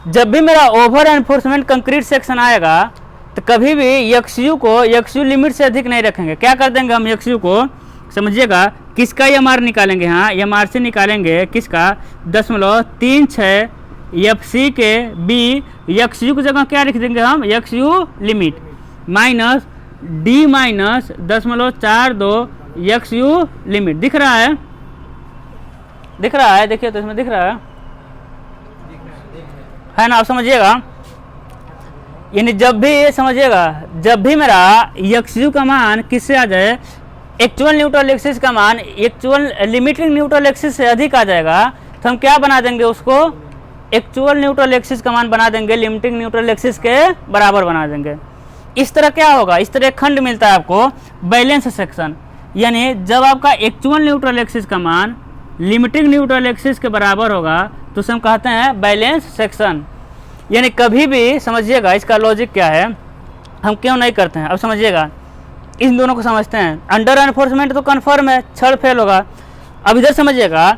जब भी मेरा ओवर एनफोर्समेंट कंक्रीट सेक्शन आएगा तो कभी भी XU लिमिट से अधिक नहीं रखेंगे। क्या कर देंगे हम? XU को समझिएगा किसका MR निकालेंगे? हाँ, MRC निकालेंगे किसका? 0.36 FC के B XU की जगह क्या लिख देंगे हम? XU limit minus D minus 0.42 XU limit. दिख रहा है? देखिए तो इसमें दिख रहा है ना। आप समझिएगा, यानी जब भी मेरा XU का मान किससे आ जाए? एक्चुअल न्यूट्रल एक्सिस का मान एक्चुअल लिमिटिंग न्यूट्रल एक्सिस से अधिक आ जाएगा तो हम क्या बना देंगे उसको? एक्चुअल न्यूट्रल एक्सिस का मान बना देंगे लिमिटिंग न्यूट्रल एक्सिस के बराबर बना देंगे। इस तरह क्या होगा? इस तरह खंड मिलता है आपको बैलेंस सेक्शन। यानी जब आपका एक्चुअल न्यूट्रल एक्सिस का मान लिमिटिंग न्यूट्रल एक्सिस के बराबर होगा तो उसे हम कहते हैं बैलेंस सेक्शन। यानी कभी भी समझिएगा इसका लॉजिक क्या है, हम क्यों नहीं करते हैं। अब समझिएगा, इन दोनों को समझते हैं। अंडर एनफोर्समेंट तो कन्फर्म है, छड़ फेल होगा। अब इधर समझिएगा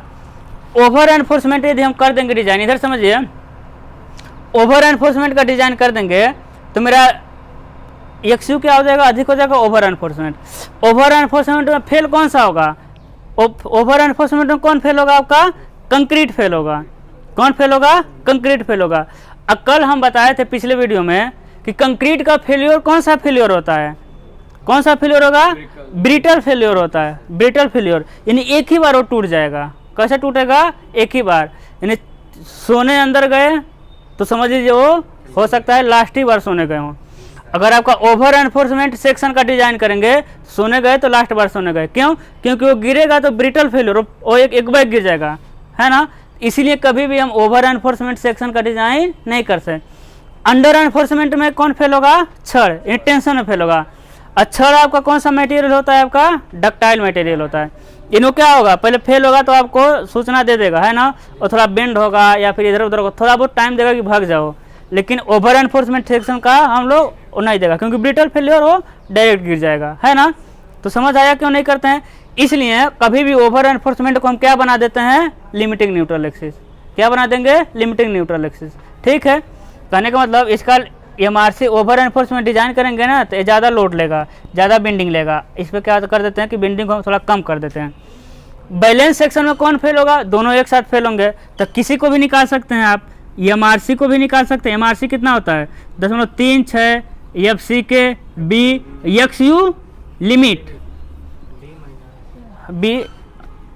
ओवर एनफोर्समेंट यदि हम कर देंगे डिजाइन, इधर समझिए ओवर एनफोर्समेंट का डिजाइन कर देंगे तो मेरा XU क्या हो जाएगा? अधिक हो जाएगा ओवर एनफोर्समेंट। ओवर एनफोर्समेंट में फेल कौन सा होगा? ओवर एनफोर्समेंट में कौन फेल होगा? आपका कंक्रीट फेल होगा। कौन फेल होगा? कंक्रीट फेल होगा। कल हम बताए थे पिछले वीडियो में कि कंक्रीट का फेल्योर कौन सा फेल्योर होता है? कौन सा फेल्योर होगा? ब्रिटल फेल्योर होता है। ब्रिटल फेल्योर यानी एक ही बार वो टूट जाएगा। कैसे टूटेगा? एक ही बार। यानी सोने अंदर गए तो समझ लीजिए वो हो सकता है लास्ट ही बार सोने गए हों। अगर आपका ओवर एनफोर्समेंट सेक्शन का डिजाइन करेंगे, सोने गए तो लास्ट बार सोने गए। क्यों? क्योंकि वो गिरेगा तो ब्रिटल फेल्योर, वो एक बार गिर जाएगा, है ना। इसीलिए कभी भी हम ओवर एनफोर्समेंट सेक्शन का डिजाइन नहीं कर सकते। अंडर एनफोर्समेंट में कौन फेल होगा? छड़, टेंशन में फेल होगा। छड़ आपका कौन सा मटेरियल होता है, आपका डक्टाइल मटेरियल होता है। इनको क्या होगा, पहले फेल होगा तो आपको सूचना दे देगा, है ना, और थोड़ा बेंड होगा या फिर इधर उधर होगा, थोड़ा बहुत टाइम देगा कि भाग जाओ। लेकिन ओवर एनफोर्समेंट सेक्शन का हम लोग नहीं देगा, क्योंकि ब्रिटल फेलियर हो डायरेक्ट गिर जाएगा, है ना। तो समझ आया क्यों नहीं करते हैं। इसलिए कभी भी ओवर एनफोर्समेंट को हम क्या बना देते हैं, लिमिटिंग न्यूट्रल एक्सिस। क्या बना देंगे, लिमिटिंग न्यूट्रल एक्सिस। ठीक है, कहने का मतलब इसका एमआरसी ओवर एनफोर्समेंट डिजाइन करेंगे ना तो ये ज़्यादा लोड लेगा, ज़्यादा बेंडिंग लेगा। इस पर क्या कर देते हैं कि बेंडिंग को हम थोड़ा कम कर देते हैं। बैलेंस सेक्शन में कौन फेल होगा, दोनों एक साथ फेल होंगे, तो किसी को भी निकाल सकते हैं आप, एमआरसी को भी निकाल सकते हैं। एमआरसी कितना होता है 0.36 एफसी के बी एक्सयू लिमिट, बी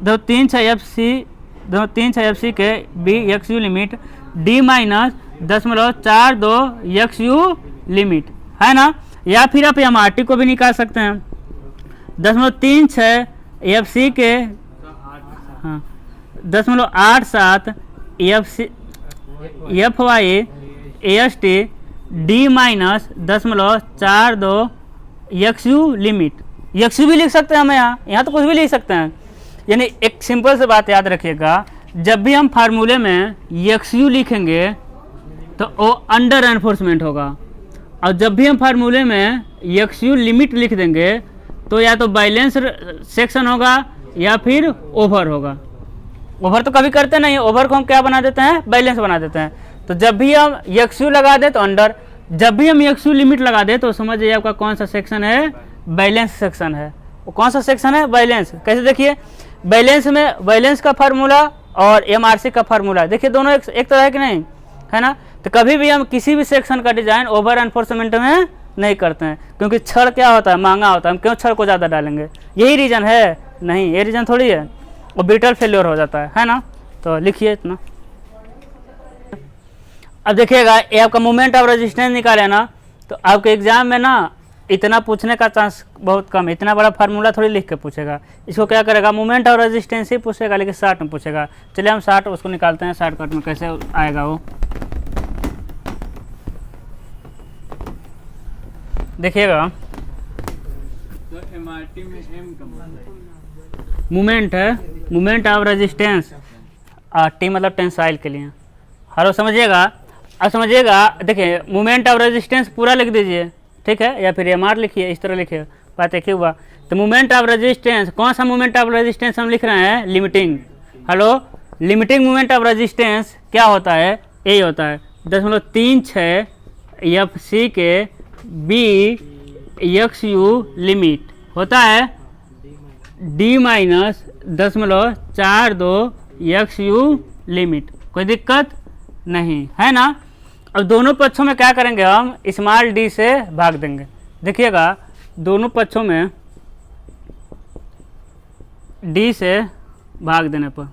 0.36 एफसी के B एक्सयू limit D minus 0.42 x u limit, है ना। या फिर आप एमआरटी को भी निकाल सकते हैं 0.36 एफसी के, हाँ 0.87 f y s t d minus 0.42 x u limit. X u भी लिख सकते हैं हम, यहाँ तो कुछ भी लिख सकते हैं। यानी एक सिंपल से बात याद रखिएगा, जब भी हम फार्मूले में एक्सयू लिखेंगे तो वो अंडर एनफोर्समेंट होगा, और जब भी हम फार्मूले में एक्सयू लिमिट लिख देंगे तो या तो बैलेंस सेक्शन होगा या फिर ओवर होगा। ओवर तो कभी करते नहीं, ओवर को हम क्या बना देते हैं, बैलेंस बना देते हैं। तो जब भी हम एक्सयू लगा दे तो अंडर, जब भी हम एक्सयू लिमिट लगा दे तो समझिए आपका कौन सा सेक्शन है, बैलेंस सेक्शन है। वो कौन सा सेक्शन है, बैलेंस। कैसे देखिए, बैलेंस में बैलेंस का फार्मूला और एमआरसी का फार्मूला देखिए दोनों एक तरह के नहीं, है ना। तो कभी भी हम किसी भी सेक्शन का डिजाइन ओवर एनफोर्समेंट में नहीं करते हैं, क्योंकि छड़ क्या होता है, महंगा होता है। हम क्यों छड़ को ज़्यादा डालेंगे, यही रीज़न है, नहीं ये रीज़न थोड़ी है। वो ब्रिटल फेल्योर हो जाता है ना। तो लिखिए इतना। अब देखिएगा ये आपका मोमेंट ऑफ रेजिस्टेंस निकाले ना, तो आपके एग्जाम में ना इतना पूछने का चांस बहुत कम है। इतना बड़ा फार्मूला थोड़ी लिख के पूछेगा। इसको क्या करेगा, मोमेंट ऑफ रेजिस्टेंस ही पूछेगा, लेकिन शॉर्ट में पूछेगा। चलिए हम शॉर्ट उसको निकालते हैं, शॉर्टकट में कैसे आएगा वो देखिएगा। मोमेंट है, मोमेंट ऑफ रेजिस्टेंस, टी मतलब टेंसाइल के लिए। हेलो समझिएगा। अब समझिएगा, देखिए मोमेंट ऑफ रेजिस्टेंस पूरा लिख दीजिए, ठीक है, या फिर एम आर लिखिए, इस तरह लिखिए, बात एक ही हुआ। तो मोमेंट ऑफ रेजिस्टेंस, कौन सा मोमेंट ऑफ रेजिस्टेंस हम लिख रहे हैं, limiting. Hello, limiting moment of resistance क्या होता है, यही होता है 0.36 f c k b x you limit होता है D minus 0.42 x you limit. कोई दिक्कत नहीं है ना। अब दोनों पक्षों में क्या करेंगे, हम स्मॉल डी से भाग देंगे। देखिएगा दोनों पक्षों में डी से भाग देने पर,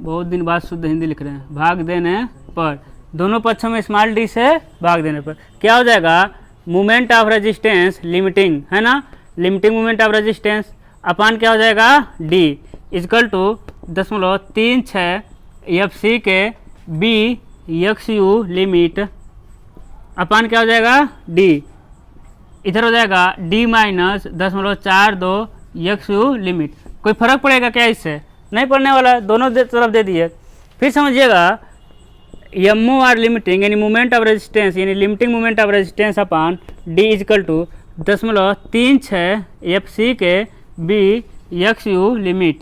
बहुत दिन बाद शुद्ध हिंदी लिख रहे हैं, भाग देने पर, दोनों पक्षों में स्मॉल डी से भाग देने पर क्या हो जाएगा, मोमेंट ऑफ रेजिस्टेंस लिमिटिंग, है ना, limiting moment of resistance upon क्या हो जाएगा, d equal to 0.36 f c k b x you limit upon क्या हो जाएगा, डी इधर हो जाएगा d minus 0.42 x you limit. कोई फर्क पड़ेगा क्या इससे, नहीं पड़ने वाला है, दोनों तरफ दे दिए। फिर समझिएगा एम ओ आर लिमिटिंग यानी मोमेंट ऑफ रेजिस्टेंस यानी limiting moment of resistance upon d equal to 0.36 f c k b x you limit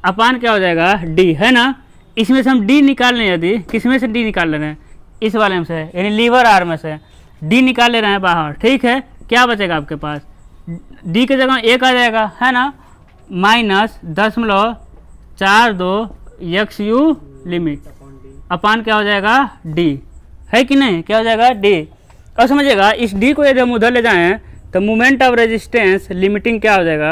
upon क्या हो जाएगा, डी, है ना। इसमें से हम डी निकाल रहे हैं, यदि किस में से डी निकाल ले रहे हैं, इस वाले में से यानी लीवर आर में से डी निकाल ले रहे हैं बाहर, ठीक है। क्या बचेगा आपके पास, डी के जगह एक आ जाएगा, है ना, minus 0.42 x you limit upon क्या हो जाएगा, डी, है कि नहीं, क्या हो जाएगा, डी। और समझिएगा इस डी को यदि हम उधर ले जाएं तो मोमेंट ऑफ रेजिस्टेंस लिमिटिंग क्या हो जाएगा,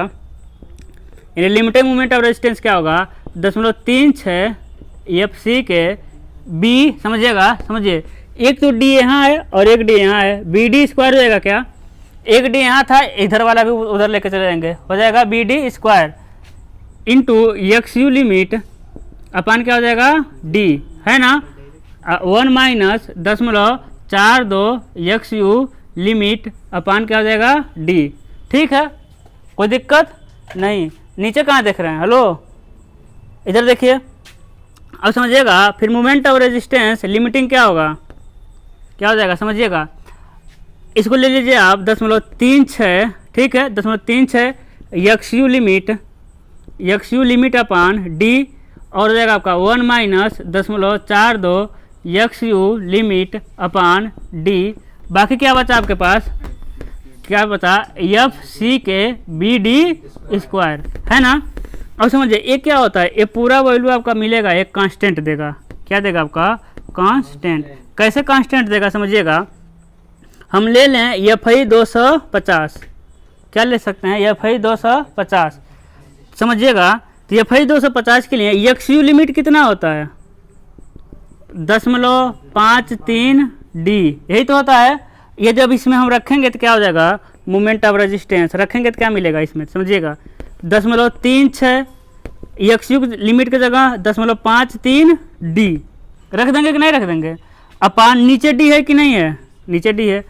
यानी लिमिटिंग मोमेंट ऑफ रेजिस्टेंस क्या होगा, 0.36 एफ सी के बी, समझिएगा, समझिए एक तो डी यहाँ है और एक डी यहाँ है, बी डी स्क्वायर हो जाएगा क्या, एक डी यहाँ था, इधर वाला भी उधर लेके चले जाएंगे, हो जाएगा B D square into X you limit upon क्या हो जाएगा, डी, है ना, 1 minus 0.42 x you limit upon क्या हो जाएगा डी। ठीक है, कोई दिक्कत नहीं। नीचे कहाँ देख रहे हैं, हेलो इधर देखिए, अब समझिएगा। फिर मोमेंट ऑफ रेजिस्टेंस लिमिटिंग क्या होगा, क्या हो जाएगा समझिएगा। इसको ले लीजिए आप 10.36, ठीक है 10.36 x you limit upon D, और हो जाएगा आपका 1 minus 10.42 x you limit upon D. बाकी क्या बचा आपके पास, क्या बता, F c k B D square, है ना। अब समझिए ये क्या होता है, ये पूरा वैल्यू आपका मिलेगा, एक कांस्टेंट देगा। क्या देगा आपका, कांस्टेंट। कैसे कांस्टेंट देगा समझिएगा, हम ले लें एफ आई 250, क्या ले सकते हैं एफ आई 250 समझिएगा। तो एफ आई 250 के लिए एक्स यू लिमिट कितना होता है 10.53 डी, यही तो होता है। ये जब इसमें हम रखेंगे तो क्या हो जाएगा, मोमेंट ऑफ रेजिस्टेंस रखेंगे तो क्या मिलेगा इसमें समझिएगा, 10.36 एक्स यू लिमिट की जगह 10.53 डी रख देंगे कि नहीं रख देंगे। अपान नीचे डी है कि नहीं है, नीचे डी है।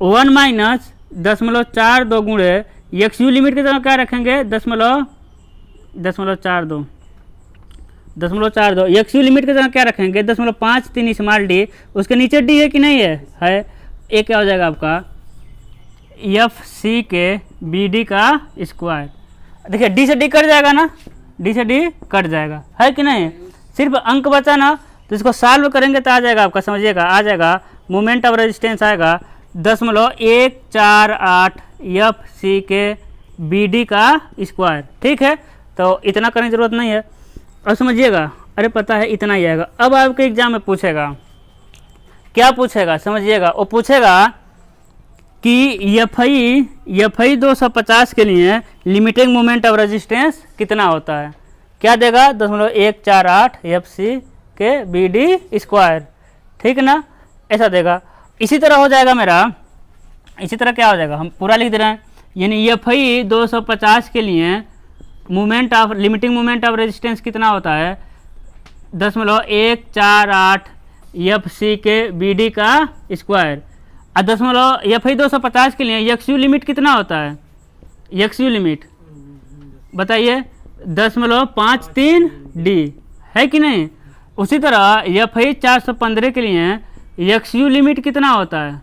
1 माइनस 10.42 गुणे एक्स यू लिमिट की जगह क्या रखेंगे 10.42 एक्स यू लिमिट की जगह क्या रखेंगे 10.53 स्मॉल डी, उसके नीचे डी है कि नहीं है। ये क्या हो जाएगा आपका F c k B D का स्क्वायर। देखिए डी से डी कट जाएगा ना, डी से डी कट जाएगा, है कि नहीं। सिर्फ अंक बचा ना, तो इसको सॉल्व करेंगे तो आ जाएगा आपका समझिएगा, आ जाएगा मोमेंट ऑफ रेजिस्टेंस आएगा 10.148 F c k B D का स्क्वायर। ठीक है, तो इतना करने की जरूरत नहीं है। और समझिएगा, अरे पता है इतना ही आएगा। अब आपके एग्जाम में पूछेगा, क्या पूछेगा समझिएगा, वो पूछेगा कि एफ आई 250 के लिए लिमिटिंग मोमेंट ऑफ रेजिस्टेंस कितना होता है। क्या देगा 10.148 F c k B D square, ठीक ना, ऐसा देगा। इसी तरह हो जाएगा मेरा, इसी तरह क्या हो जाएगा, हम पूरा लिख दे रहे हैं। यानी एफ आई 250 के लिए moment of limiting moment of resistance कितना होता है 10.148 F c k B D का स्क्वायर। और एफ आई 250 के लिए एक्स यू लिमिट कितना होता है, एक्स यू लिमिट बताइए 10.53 डी, है कि नहीं। उसी तरह एफ आई 415 के लिए एक्स यू लिमिट कितना होता है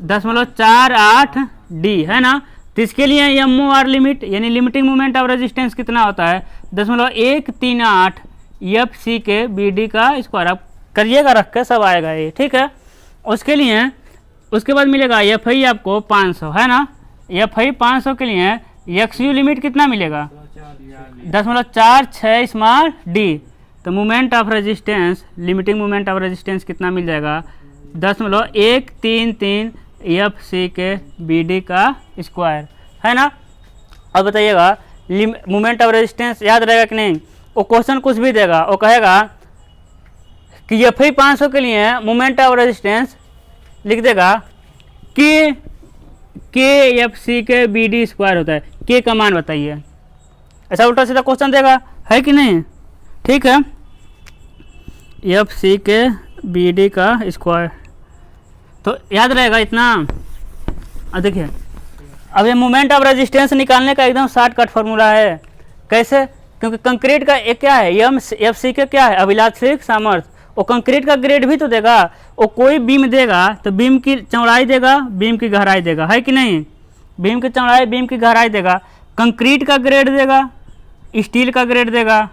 10.48 डी, है ना। तो इसके लिए एम ओ आर लिमिट यानी लिमिटिंग मोमेंट ऑफ रेजिस्टेंस कितना होता है 10.138 F c k B D का स्क्वायर। आप करिएगा, रख के सब आएगा ये, ठीक है। उसके लिए उसके बाद मिलेगा एफ आई आपको 500, है ना। एफ आई 500 के लिए एक्स यू लिमिट कितना मिलेगा 10.46 स्मॉल डी। तो moment of resistance limiting moment of resistance कितना मिल जाएगा 10.133 F c k B D का स्क्वायर, है ना। अब बताइएगा मोमेंट ऑफ रेजिस्टेंस याद रहेगा कि नहीं। वो क्वेश्चन कुछ भी देगा, वो कहेगा कि एफ आई 500 के लिए मोमेंट ऑफ रेजिस्टेंस लिख देगा कि के F c k B D square होता है। के का मान बताइए, ऐसा उल्टा सीधा क्वेश्चन देगा, है कि नहीं। ठीक है, F c k B D का स्क्वायर तो याद रहेगा इतना। अब देखिए, अब ये मोमेंट ऑफ रेजिस्टेंस निकालने का एकदम शॉर्टकट फार्मूला है। कैसे, क्योंकि कंक्रीट का एक क्या है एम एफ सी का क्या है अभिलाक्षिक सामर्थ्य। वो कंक्रीट का ग्रेड भी तो देगा, वो कोई बीम देगा तो बीम की चौड़ाई देगा, बीम की गहराई देगा, है कि नहीं। बीम की चौड़ाई बीम की गहराई देगा। कंक्रीट का ग्रेड देगा, स्टील का ग्रेड देगा,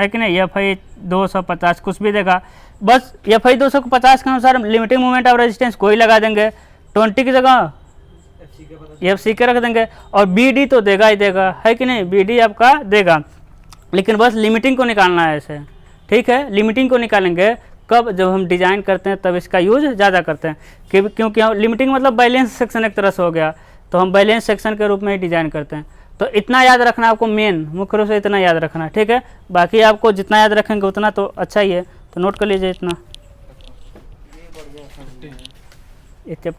है कि नहीं। एफ आई 250 कुछ भी देगा, बस एफ आई 250 के अनुसार लिमिटिंग मोमेंट ऑफ रेजिस्टेंस कोई लगा देंगे, 20 की जगह एफ सी के रख देंगे। और बी डी तो देगा ही देगा, है कि नहीं, बी डी आपका देगा। लेकिन बस लिमिटिंग को निकालना है ऐसे, ठीक है। लिमिटिंग को निकालेंगे कब, जब हम डिज़ाइन करते हैं तब इसका यूज ज़्यादा करते हैं, क्योंकि लिमिटिंग मतलब बैलेंस सेक्शन एक तरह से हो गया, तो हम बैलेंस सेक्शन के रूप में ही डिज़ाइन करते हैं। तो इतना याद रखना आपको, मेन मुख्य रूप से इतना याद रखना, ठीक है। बाकी आपको जितना याद रखेंगे उतना तो अच्छा ही है, तो नोट कर लीजिए इतना।